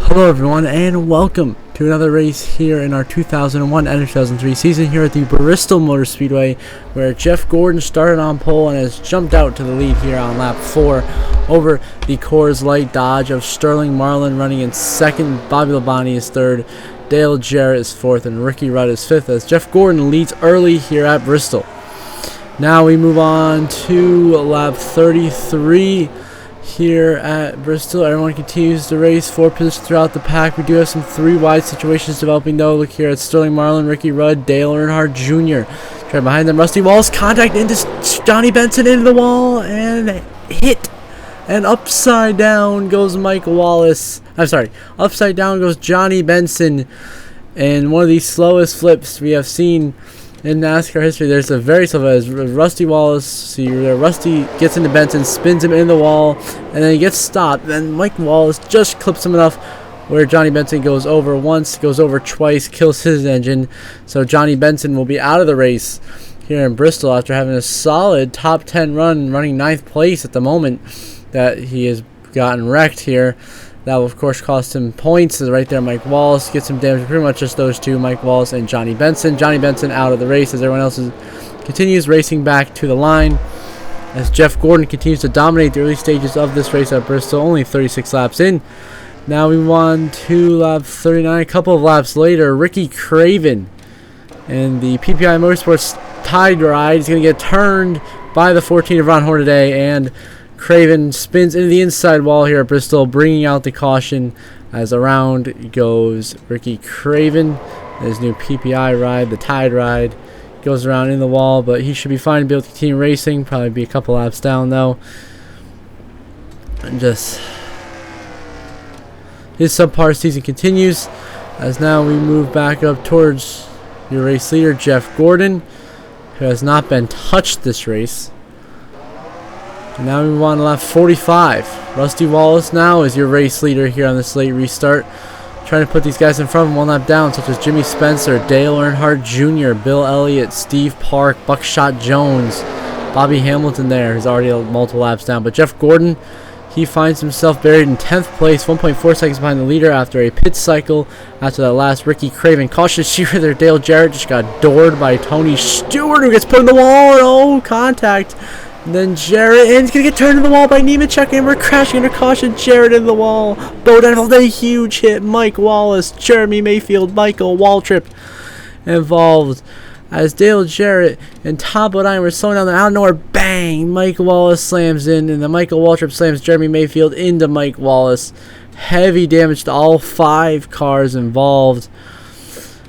Hello everyone and welcome to another race here in our 2001 and 2003 season here at the Bristol Motor Speedway, where Jeff Gordon started on pole and has jumped out to the lead here on lap 4 over the Coors Light Dodge of Sterling Marlin running in second. Bobby Labonte is third, Dale Jarrett is fourth, and Ricky Rudd is fifth as Jeff Gordon leads early here at Bristol. Now we move on to lap 33 here at Bristol. Everyone continues to race, 4 positions throughout the pack. We do have some 3 wide situations developing though. Look here at Sterling Marlin, Ricky Rudd, Dale Earnhardt Jr. Right behind them, Rusty Wallace contact into Johnny Benson into the wall and hit. And upside down goes Mike Wallace. Upside down goes Johnny Benson. And one of the slowest flips we have seen in NASCAR history. There's a very slow as Rusty Wallace. See there, Rusty gets into Benson, spins him in the wall, and then he gets stopped. Then Mike Wallace just clips him enough where Johnny Benson goes over once, goes over twice, kills his engine. So Johnny Benson will be out of the race here in Bristol after having a solid top 10 run, running 9th place at the moment that he has gotten wrecked here. That will, of course, cost him points. Right there, Mike Wallace gets some damage. Pretty much just those two, Mike Wallace and Johnny Benson. Johnny Benson out of the race as everyone else continues racing back to the line. As Jeff Gordon continues to dominate the early stages of this race at Bristol, only 36 laps in. Now we move on to lap 39. A couple of laps later, Ricky Craven and the PPI Motorsports Tide Ride is going to get turned by the 14 of Ron Hornaday, and Craven spins into the inside wall here at Bristol, bringing out the caution as around goes Ricky Craven. His new PPI ride, the Tide Ride, goes around in the wall, but he should be fine to be able to continue racing. Probably be a couple laps down though. And just his subpar season continues as now we move back up towards your race leader, Jeff Gordon, who has not been touched this race. And now we move on to lap 45. Rusty Wallace now is your race leader here on this late restart. Trying to put these guys in front of him 1 lap down, such as Jimmy Spencer, Dale Earnhardt Jr., Bill Elliott, Steve Park, Buckshot Jones, Bobby Hamilton there, who's already multiple laps down. But Jeff Gordon, he finds himself buried in 10th place, 1.4 seconds behind the leader after a pit cycle after that last Ricky Craven caution. Shearer there, Dale Jarrett just got doored by Tony Stewart, who gets put in the wall, and oh, contact. And then Jarrett, and he's going to get turned in the wall by Nemechek, and we're crashing under caution. Jarrett in the wall. Bowden involved, a huge hit. Mike Wallace, Jeremy Mayfield, Michael Waltrip involved as Dale Jarrett and Tom Bodine were slowing down there. Out of nowhere, bang! Mike Wallace slams in, and then Michael Waltrip slams Jeremy Mayfield into Mike Wallace. Heavy damage to all 5 cars involved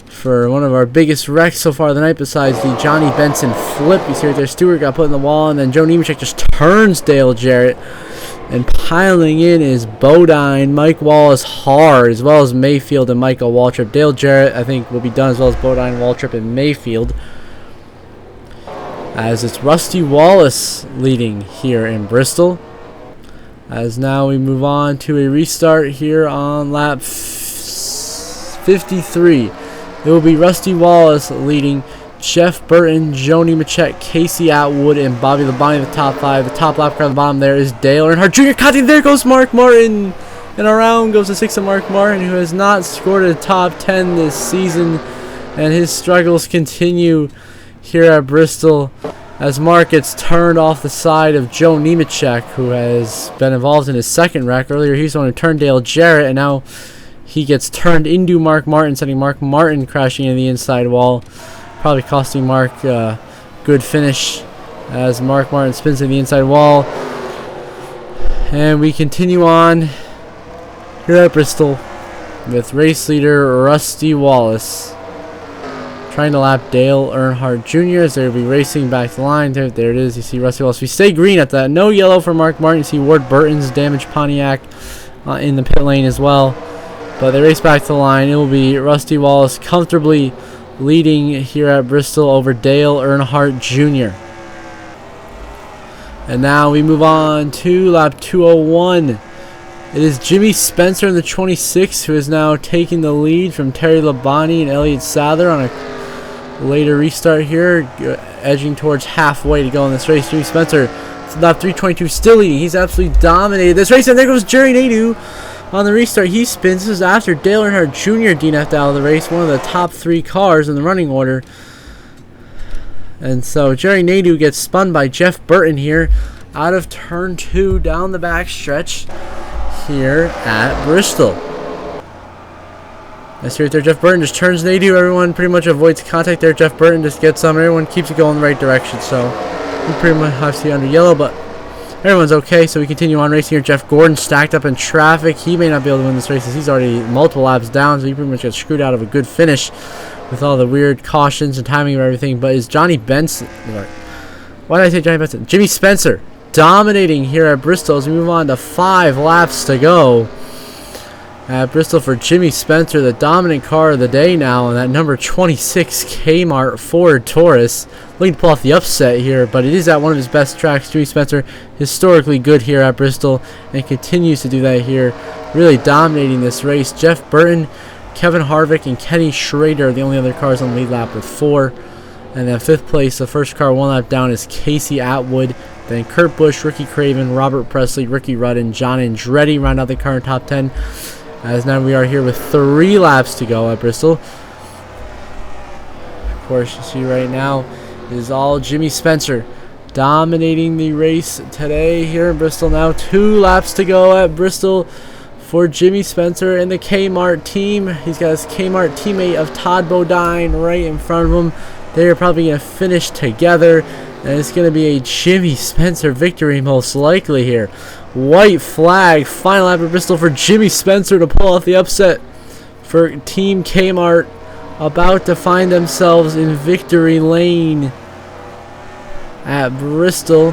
for one of our biggest wrecks so far of the night, besides the Johnny Benson flip. You see right there, Stewart got put in the wall, and then Joe Nemechek just turns Dale Jarrett, and piling in is Bodine, Mike Wallace hard, as well as Mayfield and Michael Waltrip. Dale Jarrett, I think, will be done, as well as Bodine, Waltrip, and Mayfield, as it's Rusty Wallace leading here in Bristol. As now we move on to a restart here on lap 53. It will be Rusty Wallace leading, Jeff Burton, Joe Nemechek, Casey Atwood, and Bobby Labonte in the top 5. The top lap car on the bottom there is Dale Earnhardt Jr. Cutting. There goes Mark Martin. And around goes the 6 of Mark Martin, who has not scored a top 10 this season. And his struggles continue here at Bristol as Mark gets turned off the side of Joe Nemechek, who has been involved in his second wreck. Earlier he was the one who turned Dale Jarrett, and now he gets turned into Mark Martin, sending Mark Martin crashing into the inside wall. Probably costing Mark a good finish as Mark Martin spins in the inside wall. And we continue on here at Bristol with race leader Rusty Wallace trying to lap Dale Earnhardt Jr. as they'll be racing back to the line. There it is. You see Rusty Wallace. We stay green at that. No yellow for Mark Martin. You see Ward Burton's damaged Pontiac in the pit lane as well. But they race back to the line. It will be Rusty Wallace comfortably leading here at Bristol over Dale Earnhardt Jr. And now we move on to lap 201. It is Jimmy Spencer in the 26, who is now taking the lead from Terry Labonte and Elliott Sadler on a later restart here, edging towards halfway to go in this race. Jimmy Spencer, lap 322, still leading. He's absolutely dominated this race, and there goes Jerry Nadeau On the restart, he spins. This is after Dale Earnhardt Jr. DNF'd out of the race, one of the top 3 cars in the running order. And so Jerry Nadeau gets spun by Jeff Burton here out of turn 2 down the back stretch here at Bristol. As here there, Jeff Burton just turns Nadeau. Everyone pretty much avoids contact there. Jeff Burton just gets some. Everyone keeps it going in the right direction. So we pretty much have to see under yellow, but everyone's okay. So we continue on racing here. Jeff Gordon stacked up in traffic. He may not be able to win this race as he's already multiple laps down. So he pretty much got screwed out of a good finish with all the weird cautions and timing of everything. But is Johnny Benson, why did I say Johnny Benson? Jimmy Spencer dominating here at Bristol as we move on to 5 laps to go at Bristol for Jimmy Spencer, the dominant car of the day now, and that number 26 Kmart Ford Taurus. Looking to pull off the upset here, but it is at one of his best tracks. Jimmy Spencer, historically good here at Bristol, and continues to do that here, really dominating this race. Jeff Burton, Kevin Harvick, and Kenny Schrader are the only other cars on the lead lap with 4. And then 5th place, the first car 1 lap down, is Casey Atwood. Then Kurt Busch, Ricky Craven, Robert Presley, Ricky Rudd, and John Andretti round out the current top 10. As now we are here with 3 laps to go at Bristol. Of course, you see right now is all Jimmy Spencer dominating the race today here in Bristol. Now 2 laps to go at Bristol for Jimmy Spencer and the Kmart team. He's got his Kmart teammate of Todd Bodine right in front of him. They are probably going to finish together, and it's going to be a Jimmy Spencer victory most likely here. White flag, final lap at Bristol for Jimmy Spencer to pull off the upset for Team Kmart, about to find themselves in victory lane at Bristol.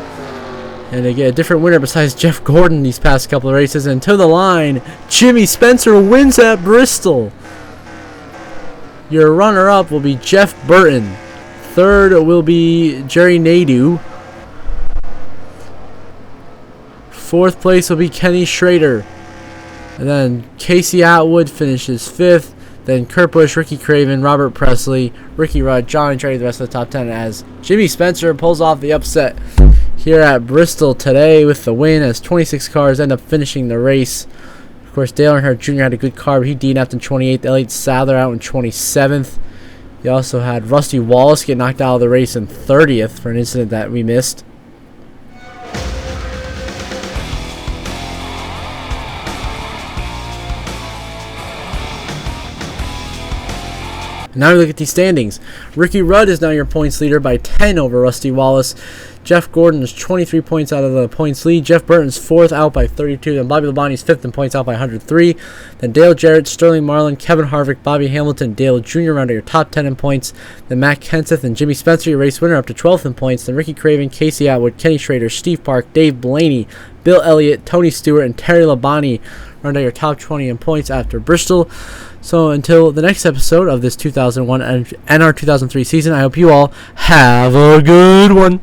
And they get a different winner besides Jeff Gordon these past couple of races. And to the line, Jimmy Spencer wins at Bristol. Your runner-up will be Jeff Burton. 3rd will be Jerry Nadeau. 4th place will be Kenny Schrader. And then Casey Atwood finishes 5th. Then Kurt Busch, Ricky Craven, Robert Presley, Ricky Rudd, John Andretti, the rest of the top 10, as Jimmy Spencer pulls off the upset here at Bristol today with the win, as 26 cars end up finishing the race. Of course, Dale Earnhardt Jr. had a good car, but he DNF'd in 28th. Elliott Sadler out in 27th. He also had Rusty Wallace get knocked out of the race in 30th for an incident that we missed. Now we look at these standings. Ricky Rudd is now your points leader by 10 over Rusty Wallace. Jeff Gordon is 23 points out of the points lead. Jeff Burton's 4th out by 32. Then Bobby Labonte's 5th in points out by 103. Then Dale Jarrett, Sterling Marlin, Kevin Harvick, Bobby Hamilton, Dale Jr. round out your top 10 in points. Then Matt Kenseth and Jimmy Spencer, your race winner, up to 12th in points. Then Ricky Craven, Casey Atwood, Kenny Schrader, Steve Park, Dave Blaney, Bill Elliott, Tony Stewart, and Terry Labonte round out your top 20 in points after Bristol. So until the next episode of this 2001 and our 2003 season, I hope you all have a good one.